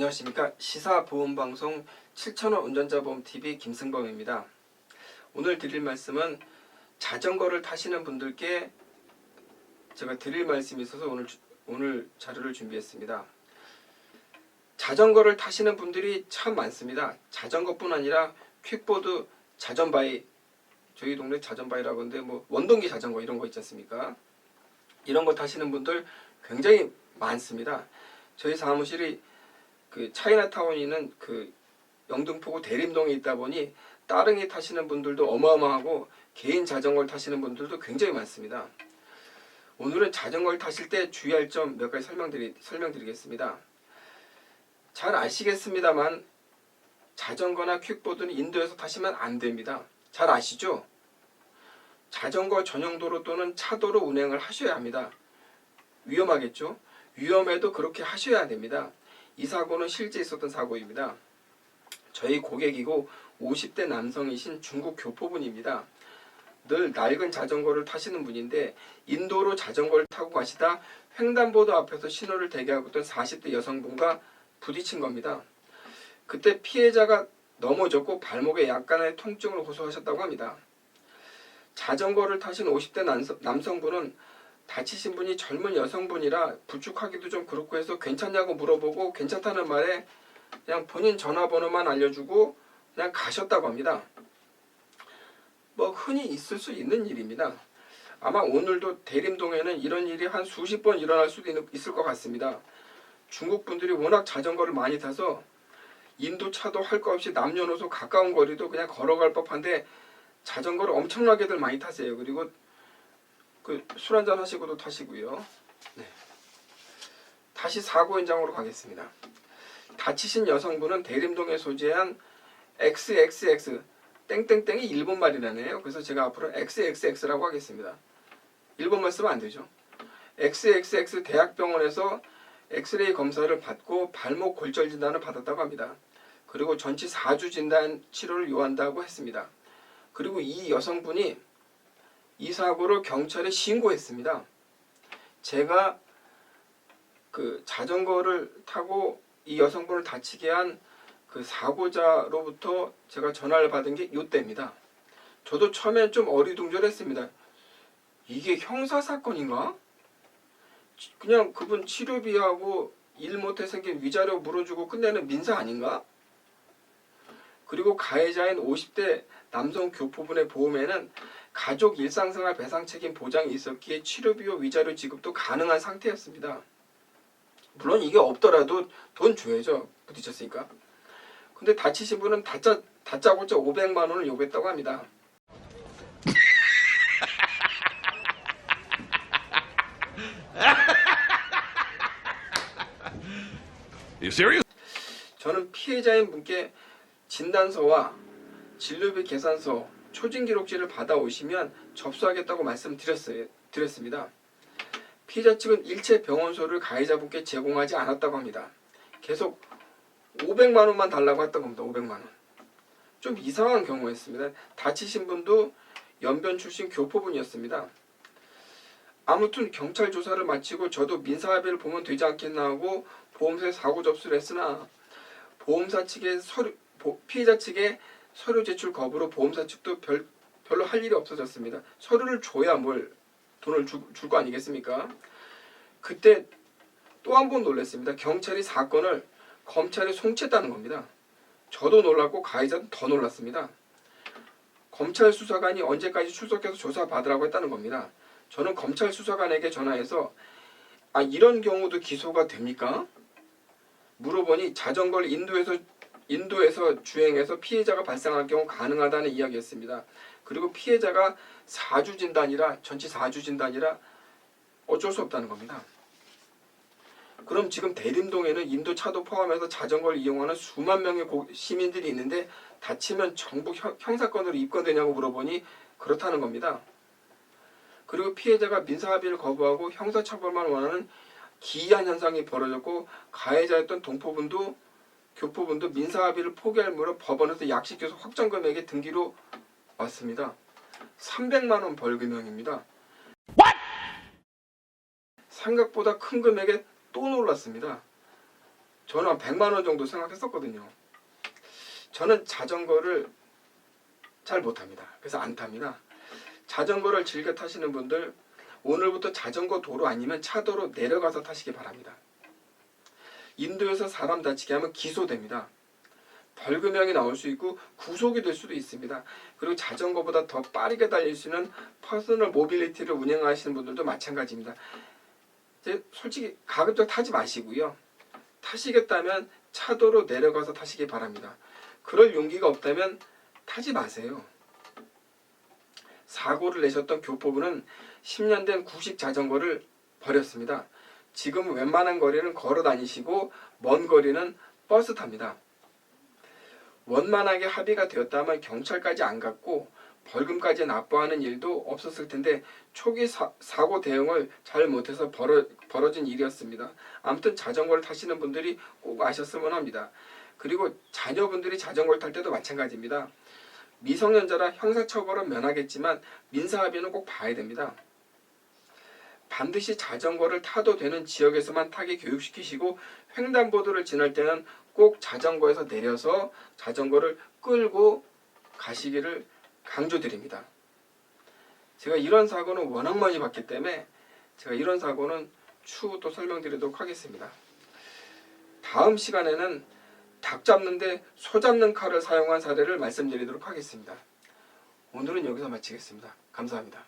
안녕하십니까. 시사보험방송 7,000원 운전자보험TV 김승범입니다. 오늘 드릴 말씀은 자전거를 타시는 분들께 제가 드릴 말씀이 있어서 오늘 자료를 준비했습니다. 자전거를 타시는 분들이 참 많습니다. 자전거뿐 아니라 퀵보드, 자전바이, 저희 동네 자전바이라고 하는데 원동기 자전거 이런 거 있지 않습니까? 이런 거 타시는 분들 굉장히 많습니다. 저희 사무실이 차이나타운에 있는 영등포구 대림동에 있다 보니 따릉이 타시는 분들도 어마어마하고 개인 자전거를 타시는 분들도 굉장히 많습니다. 오늘은 자전거를 타실 때 주의할 점 몇 가지 설명드리겠습니다. 잘 아시겠습니다만 자전거나 퀵보드는 인도에서 타시면 안 됩니다. 잘 아시죠? 자전거 전용도로 또는 차도로 운행을 하셔야 합니다. 위험하겠죠? 위험해도 그렇게 하셔야 됩니다. 이 사고는 실제 있었던 사고입니다. 저희 고객이고 50대 남성이신 중국 교포분입니다. 늘 낡은 자전거를 타시는 분인데 인도로 자전거를 타고 가시다 횡단보도 앞에서 신호를 대기하고 있던 40대 여성분과 부딪힌 겁니다. 그때 피해자가 넘어졌고 발목에 약간의 통증을 호소하셨다고 합니다. 자전거를 타신 50대 남성분은 다치신 분이 젊은 여성분이라 부축하기도 좀 그렇고 해서 괜찮냐고 물어보고 괜찮다는 말에 그냥 본인 전화번호만 알려주고 그냥 가셨다고 합니다. 흔히 있을 수 있는 일입니다. 아마 오늘도 대림동에는 이런 일이 한 수십 번 일어날 수도 있을 것 같습니다. 중국 분들이 워낙 자전거를 많이 타서 인도 차도 할 거 없이 남녀노소 가까운 거리도 그냥 걸어갈 법한데 자전거를 엄청나게들 많이 타세요. 그리고 술 한잔 하시고도 타시고요. 네. 다시 사고 현장으로 가겠습니다. 다치신 여성분은 대림동에 소재한 XXX 땡땡땡이 일본말이라네요. 그래서 제가 앞으로 XXX라고 하겠습니다. 일본말 쓰면 안 되죠. XXX 대학병원에서 엑스레이 검사를 받고 발목 골절 진단을 받았다고 합니다. 그리고 전치 4주 진단 치료를 요한다고 했습니다. 그리고 이 여성분이 이 사고를 경찰에 신고했습니다. 제가 자전거를 타고 이 여성분을 다치게 한 사고자로부터 제가 전화를 받은 게 이때입니다. 저도 처음엔 좀 어리둥절했습니다. 이게 형사사건인가? 그냥 그분 치료비하고 일 못해 생긴 위자료 물어주고 끝내는 민사 아닌가? 그리고 가해자인 50대 남성 교포분의 보험에는 가족 일상생활 배상 책임 보장이 있었기에 치료비와 위자료 지급도 가능한 상태였습니다. 물론 이게 없더라도 돈 줘야죠. 부딪혔으니까. 근데 다치신 분은 다짜고짜 500만 원을 요구했다고 합니다. You serious? 저는 피해자인 분께 진단서와 진료비 계산서, 초진기록지를 받아오시면 접수하겠다고 말씀드렸습니다. 피해자 측은 일체 병원소를 가해자분께 제공하지 않았다고 합니다. 계속 500만 원만 달라고 했던 겁니다. 500만 원. 좀 이상한 경우였습니다. 다치신 분도 연변 출신 교포분이었습니다. 아무튼 경찰 조사를 마치고 저도 민사합의를 보면 되지 않겠나 하고 보험사에 사고 접수를 했으나 보험사 측의 피해자 측의 서류 제출 거부로 보험사 측도 별로 할 일이 없어졌습니다. 서류를 줘야 돈을 줄 거 아니겠습니까? 그때 또 한 번 놀랐습니다. 경찰이 사건을 검찰에 송치했다는 겁니다. 저도 놀랐고 가해자도 더 놀랐습니다. 검찰 수사관이 언제까지 출석해서 조사받으라고 했다는 겁니다. 저는 검찰 수사관에게 전화해서 이런 경우도 기소가 됩니까? 물어보니 자전거를 인도에서 주행해서 피해자가 발생할 경우 가능하다는 이야기였습니다. 그리고 피해자가 전치 4주 진단이라 어쩔 수 없다는 겁니다. 그럼 지금 대림동에는 인도 차도 포함해서 자전거를 이용하는 수만 명의 시민들이 있는데 다치면 정부 형사건으로 입건되냐고 물어보니 그렇다는 겁니다. 그리고 피해자가 민사합의를 거부하고 형사처벌만 원하는 기이한 현상이 벌어졌고 가해자였던 교포분도 민사합의를 포기할 무렵 법원에서 약식교수 확정 금액의 등기로 왔습니다. 300만 원 벌금형입니다. What? 생각보다 큰 금액에 또 놀랐습니다. 저는 한 100만 원 정도 생각했었거든요. 저는 자전거를 잘 못합니다. 그래서 안 탑니다. 자전거를 즐겨 타시는 분들 오늘부터 자전거 도로 아니면 차도로 내려가서 타시기 바랍니다. 인도에서 사람 다치게 하면 기소됩니다. 벌금형이 나올 수 있고 구속이 될 수도 있습니다. 그리고 자전거보다 더 빠르게 달릴 수 있는 퍼스널 모빌리티를 운행하시는 분들도 마찬가지입니다. 이제 솔직히 가급적 타지 마시고요. 타시겠다면 차도로 내려가서 타시기 바랍니다. 그럴 용기가 없다면 타지 마세요. 사고를 내셨던 교포분은 10년 된 구식 자전거를 버렸습니다. 지금 웬만한 거리는 걸어 다니시고 먼 거리는 버스 탑니다. 원만하게 합의가 되었다면 경찰까지 안 갔고 벌금까지 납부하는 일도 없었을 텐데 초기 사고 대응을 잘 못해서 벌어진 일이었습니다. 아무튼 자전거를 타시는 분들이 꼭 아셨으면 합니다. 그리고 자녀분들이 자전거를 탈 때도 마찬가지입니다. 미성년자라 형사처벌은 면하겠지만 민사합의는 꼭 봐야 됩니다. 반드시 자전거를 타도 되는 지역에서만 타게 교육시키시고 횡단보도를 지날 때는 꼭 자전거에서 내려서 자전거를 끌고 가시기를 강조드립니다. 제가 이런 사고는 워낙 많이 봤기 때문에 제가 이런 사고는 추후 또 설명드리도록 하겠습니다. 다음 시간에는 닭 잡는데 소 잡는 칼을 사용한 사례를 말씀드리도록 하겠습니다. 오늘은 여기서 마치겠습니다. 감사합니다.